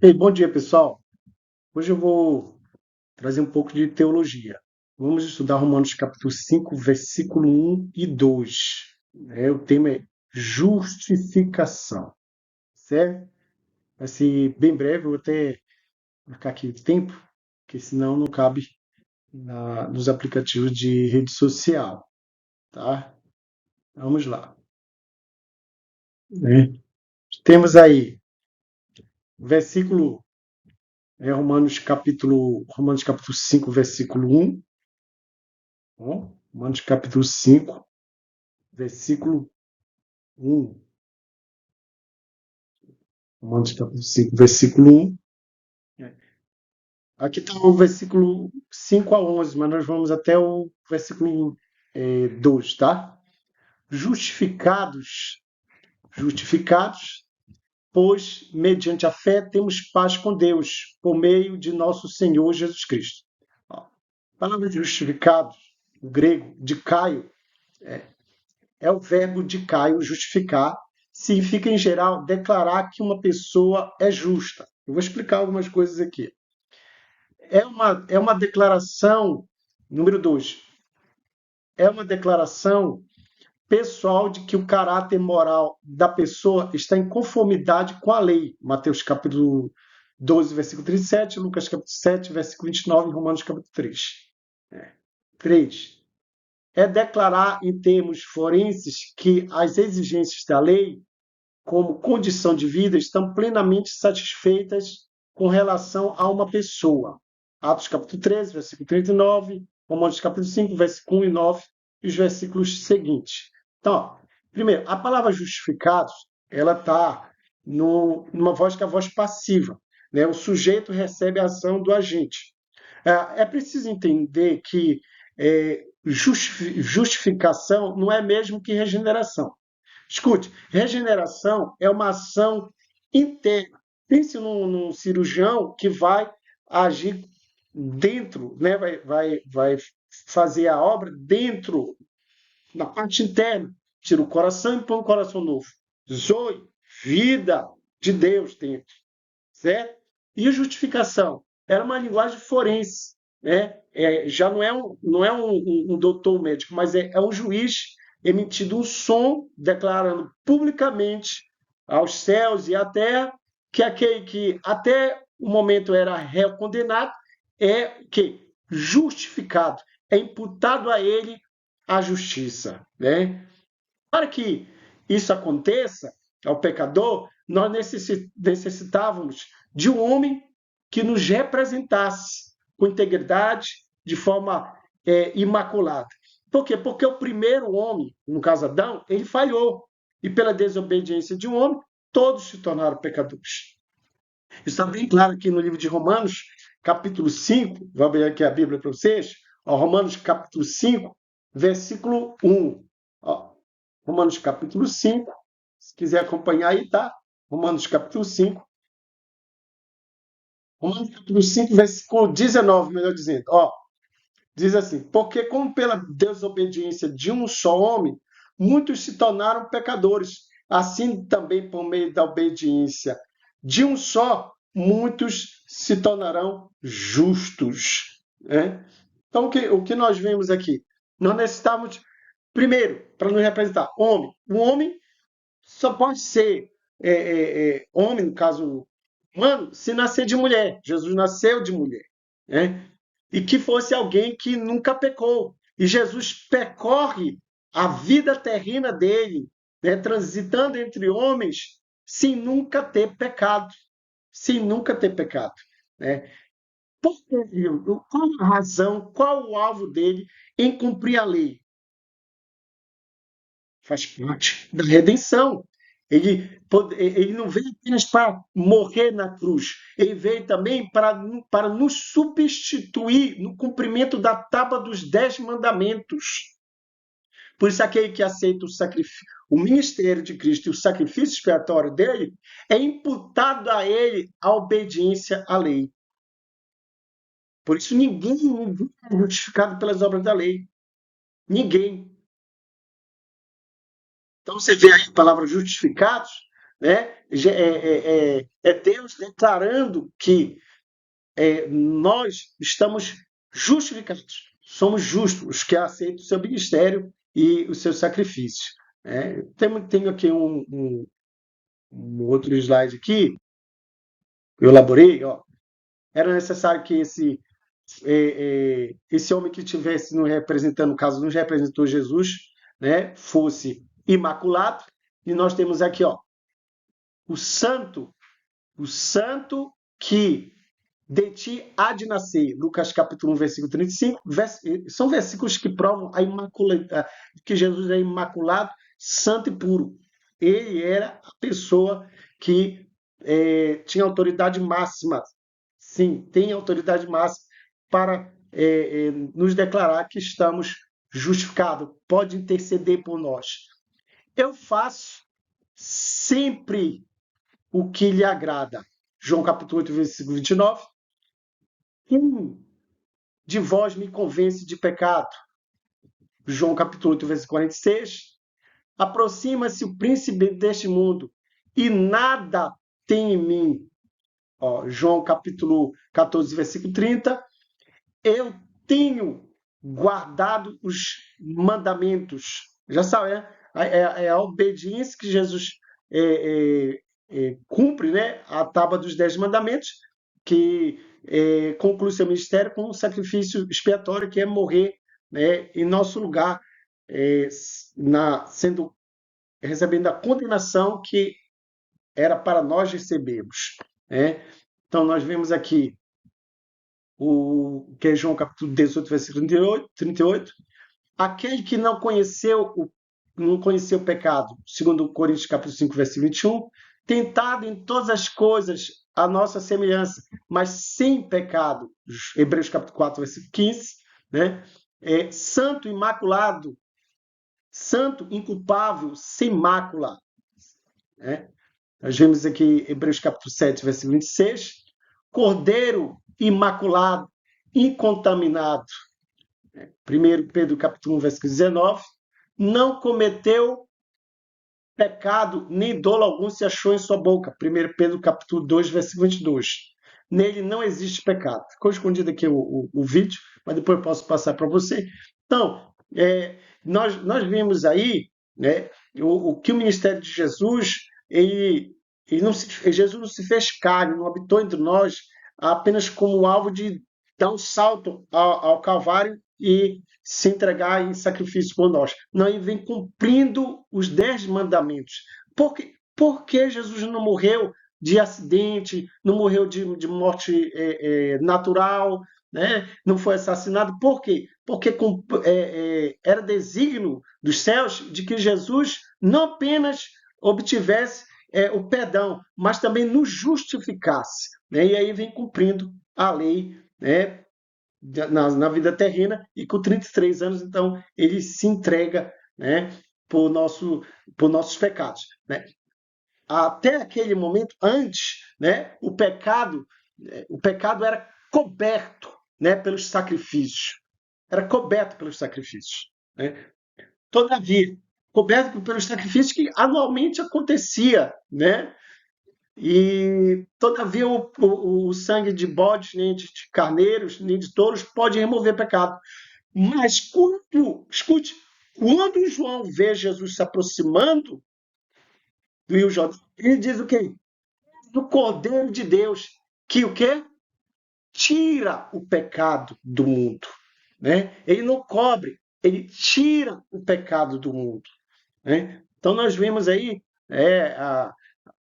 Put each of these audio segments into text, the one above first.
Ei, bom dia, pessoal. Hoje eu vou trazer um pouco de teologia. Vamos estudar Romanos capítulo 5, versículo 1 e 2. O tema é justificação, certo? Vai ser bem breve, eu vou até marcar aqui o tempo, porque senão não cabe nos aplicativos de rede social, tá? Vamos lá. Né? Temos aí versículo, Romanos capítulo 5, versículo 1. Bom, Romanos capítulo 5, versículo 1. Romanos capítulo 5, versículo 1. Aqui está o versículo 5 a 11, mas nós vamos até o versículo 2, tá? Justificados, justificados, pois, mediante a fé, temos paz com Deus, por meio de nosso Senhor Jesus Cristo. A palavra justificados, o grego, de Caio, é o verbo de Caio, justificar, significa, em geral, declarar que uma pessoa é justa. Eu vou explicar algumas coisas aqui. É uma declaração, número 2, é uma declaração pessoal de que o caráter moral da pessoa está em conformidade com a lei. Mateus capítulo 12, versículo 37, Lucas capítulo 7, versículo 29 e Romanos capítulo 3. 3. É declarar em termos forenses que as exigências da lei como condição de vida estão plenamente satisfeitas com relação a uma pessoa. Atos capítulo 13, versículo 39, Romanos capítulo 5, versículo 1 e 9 e os versículos seguintes. Então, primeiro, a palavra justificados, ela está numa voz que é a voz passiva. Né? O sujeito recebe a ação do agente. É preciso entender que justificação não é mesmo que regeneração. Escute, regeneração é uma ação interna. Pense num cirurgião que vai agir dentro, né? vai fazer a obra dentro, na parte interna. Tira o coração e põe um coração novo. Zoe, vida de Deus dentro. Certo? E a justificação? Era uma linguagem forense. Né? Já não é um doutor médico, mas é um juiz emitindo um som declarando publicamente aos céus e à terra que aquele que até o momento era réu condenado é que justificado, é imputado a ele a justiça. Né? Para que isso aconteça ao pecador, nós necessitávamos de um homem que nos representasse com integridade, de forma imaculada. Por quê? Porque o primeiro homem, no caso Adão, ele falhou. E pela desobediência de um homem, todos se tornaram pecadores. Isso está bem claro aqui no livro de Romanos, capítulo 5. Vou abrir aqui a Bíblia para vocês. Romanos, capítulo 5, versículo 1. Romanos capítulo 5, se quiser acompanhar aí, tá? Romanos capítulo 5. Romanos capítulo 5, versículo 19, melhor dizendo. Diz assim: porque como pela desobediência de um só homem, muitos se tornaram pecadores, assim também por meio da obediência de um só, muitos se tornarão justos. Né? Então, o que nós vemos aqui? Nós necessitamos, primeiro, para nos representar, homem. O homem só pode ser homem, no caso humano, se nascer de mulher. Jesus nasceu de mulher. Né? E que fosse alguém que nunca pecou. E Jesus percorre a vida terrena dele, né, transitando entre homens, sem nunca ter pecado. Sem nunca ter pecado. Né? Qual a razão, qual o alvo dele em cumprir a lei? Faz parte da redenção. Ele não veio apenas para morrer na cruz, ele veio também para nos substituir no cumprimento da tábua dos 10 mandamentos. Por isso, aquele que aceita o ministério de Cristo e o sacrifício expiatório dele, é imputado a ele a obediência à lei. Por isso, ninguém é justificado pelas obras da lei. Ninguém. Então você vê aí a palavra justificados, né? É Deus declarando que nós estamos justificados, somos justos, os que aceitam o seu ministério e o seu sacrifício. Né? Tenho aqui um outro slide aqui, eu elaborei, ó. Era necessário que esse homem que estivesse nos representando, no caso, nos representou Jesus, né, fosse imaculado, e nós temos aqui, ó, o santo, o santo que de ti há de nascer. Lucas capítulo 1, versículo 35. São versículos que provam que Jesus é imaculado, santo e puro. Ele era a pessoa que tinha autoridade máxima. Sim, tem autoridade máxima para nos declarar que estamos justificados. Pode interceder por nós. Eu faço sempre o que lhe agrada. João capítulo 8, versículo 29. Quem de vós me convence de pecado? João capítulo 8, versículo 46. Aproxima-se o príncipe deste mundo e nada tem em mim. Ó, João capítulo 14, versículo 30. Eu tenho guardado os mandamentos. Já sabe, né? É a obediência que Jesus cumpre, né? A tábua dos 10 mandamentos, que conclui seu ministério com um sacrifício expiatório, que é morrer, né, em nosso lugar, sendo recebendo a condenação que era para nós recebermos. Né? Então, nós vemos aqui que é João capítulo 18, versículo 38. Aquele que não conheceu o pecado, segundo Coríntios capítulo 5, versículo 21, tentado em todas as coisas a nossa semelhança, mas sem pecado. Hebreus capítulo 4, versículo 15, né? Santo, imaculado, santo, inculpável, sem mácula. Né? Nós vemos aqui Hebreus capítulo 7, versículo 26. Cordeiro imaculado, incontaminado. 1 Pedro capítulo 1, versículo 19. Não cometeu pecado, nem dolo algum se achou em sua boca. 1 Pedro capítulo 2, versículo 22. Nele não existe pecado. Ficou escondido aqui o vídeo, mas depois eu posso passar para você. Então, nós vimos aí, né, o que o ministério de Jesus, Jesus não se fez carne, não habitou entre nós apenas como alvo de dar um salto ao Calvário e se entregar em sacrifício por nós. Não, ele vem cumprindo os 10 mandamentos. Por que Jesus não morreu de acidente, não morreu de morte natural, né? Não foi assassinado? Por quê? Porque era desígnio dos céus de que Jesus não apenas obtivesse o perdão, mas também nos justificasse. Né? E aí vem cumprindo a lei, né? Na vida terrena, e com 33 anos, então, ele se entrega, né, por nossos pecados. Né? Até aquele momento, antes, né, o pecado era coberto, né, pelos sacrifícios. Era coberto pelos sacrifícios. Né? Todavia, coberto pelos sacrifícios que anualmente acontecia, né? E, todavia, o sangue de bodes, nem de carneiros, nem de touros pode remover pecado. Mas escute, quando João vê Jesus se aproximando do Rio Jordão, ele diz o quê? Do Cordeiro de Deus, que o quê? Tira o pecado do mundo. Né? Ele não cobre, ele tira o pecado do mundo. Né? Então, nós vemos aí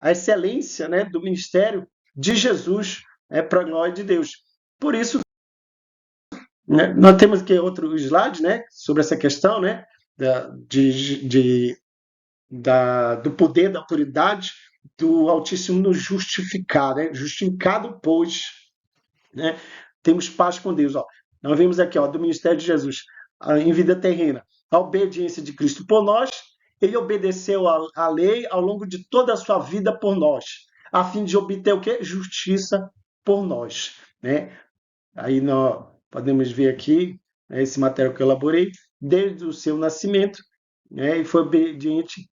a excelência, né, do ministério de Jesus, para a glória de Deus. Por isso, né, nós temos aqui outro slide, né, sobre essa questão, né, do poder, da autoridade do Altíssimo nos justificar. Né? Justificado, pois, né, temos paz com Deus. Ó. Nós vemos aqui, ó, do ministério de Jesus em vida terrena, a obediência de Cristo por nós. Ele obedeceu à lei ao longo de toda a sua vida por nós, a fim de obter o quê? Justiça por nós. Né? Aí nós podemos ver aqui, né, esse material que eu elaborei, desde o seu nascimento, né, e foi obediente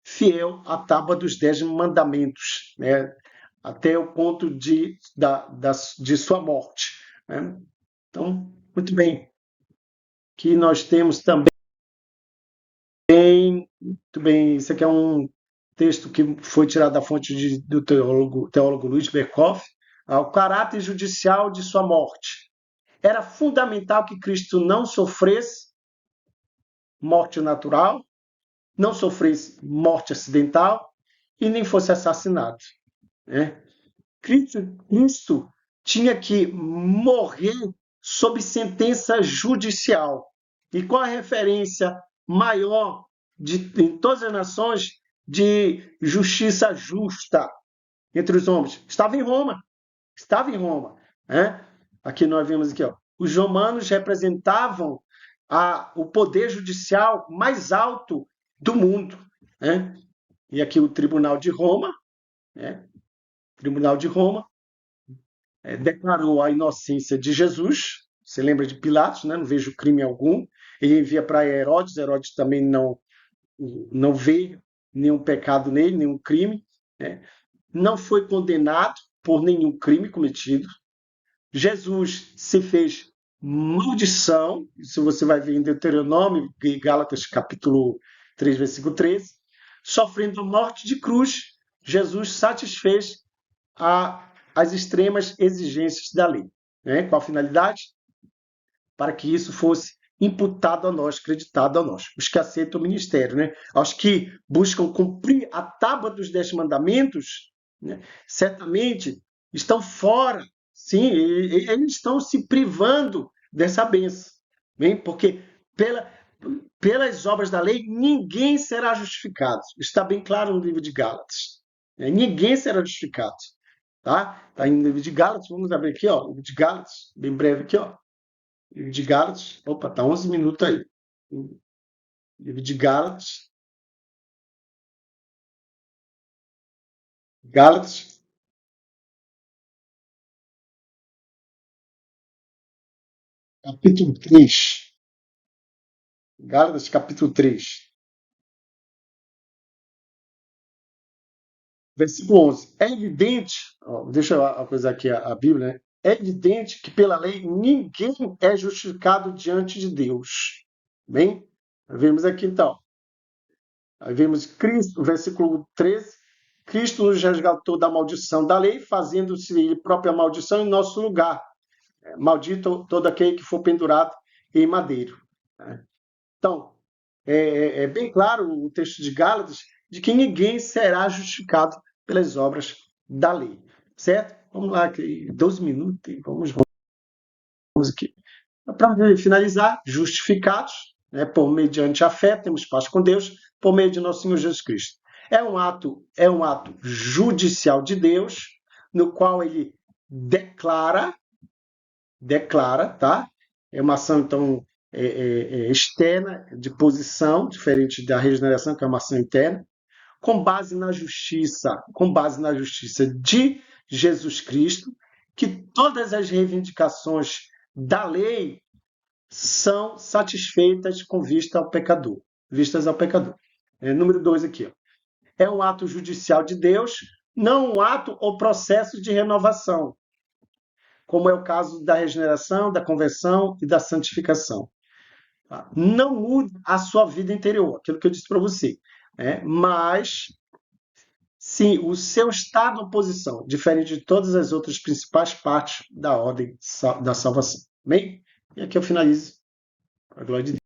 fiel à tábua dos 10 mandamentos, né? Até o ponto de sua morte, né? Então, muito bem. Aqui nós temos também, muito bem, isso aqui é um texto que foi tirado da fonte do teólogo Luiz Berkoff, o caráter judicial de sua morte. Era fundamental que Cristo não sofresse morte natural, não sofresse morte acidental e nem fosse assassinado, né? Cristo tinha que morrer sob sentença judicial. E qual a referência maior em todas as nações de justiça justa entre os homens? Estava em Roma. Estava em Roma, né? Aqui nós vemos aqui, ó, os romanos representavam o poder judicial mais alto do mundo, né? E aqui o Tribunal de Roma, né? Tribunal de Roma declarou a inocência de Jesus. Você lembra de Pilatos, né? Não vejo crime algum. Ele envia para Herodes. Herodes também não vê nenhum pecado nele, nenhum crime, né? Não foi condenado por nenhum crime cometido. Jesus se fez maldição, isso você vai ver em Deuteronômio e Gálatas capítulo 3, versículo 13. Sofrendo a morte de cruz, Jesus satisfez as extremas exigências da lei, né? Qual a finalidade? Para que isso fosse imputado a nós, creditado a nós, os que aceitam o ministério, né? Aos que buscam cumprir a tábua dos 10 mandamentos, né? Certamente estão fora, sim, eles estão se privando dessa bênção, bem? Porque pelas obras da lei ninguém será justificado. Está bem claro no livro de Gálatas, né? Ninguém será justificado. Tá? Tá em livro de Gálatas, vamos abrir aqui, ó, livro de Gálatas, bem breve aqui, ó. Livro de Gálatas, opa, tá 11 minutos aí. Livro de Gálatas, Gálatas, capítulo 3. Gálatas, capítulo 3, versículo 11. É evidente, ó, deixa eu coisar aqui a Bíblia, né? É evidente que pela lei ninguém é justificado diante de Deus. Bem, vemos aqui então. Aí vemos Cristo, versículo 13. Cristo nos resgatou da maldição da lei, fazendo-se ele própria maldição em nosso lugar. Maldito todo aquele que for pendurado em madeiro. Então, é bem claro o texto de Gálatas de que ninguém será justificado pelas obras da lei. Certo? Vamos lá, 12 minutos, vamos aqui. Para finalizar, justificados, né, por mediante a fé, temos paz com Deus, por meio de nosso Senhor Jesus Cristo. É um ato judicial de Deus, no qual ele declara, tá? É uma ação, então, externa, de posição, diferente da regeneração, que é uma ação interna, com base na justiça de Jesus Cristo, que todas as reivindicações da lei são satisfeitas com vistas ao pecador. Número 2 aqui, ó. É um ato judicial de Deus, não um ato ou processo de renovação, como é o caso da regeneração, da conversão e da santificação. Não muda a sua vida interior, aquilo que eu disse para você, mas sim o seu estado ou posição, diferente de todas as outras principais partes da ordem da salvação. Bem, e aqui eu finalizo. A glória de Deus.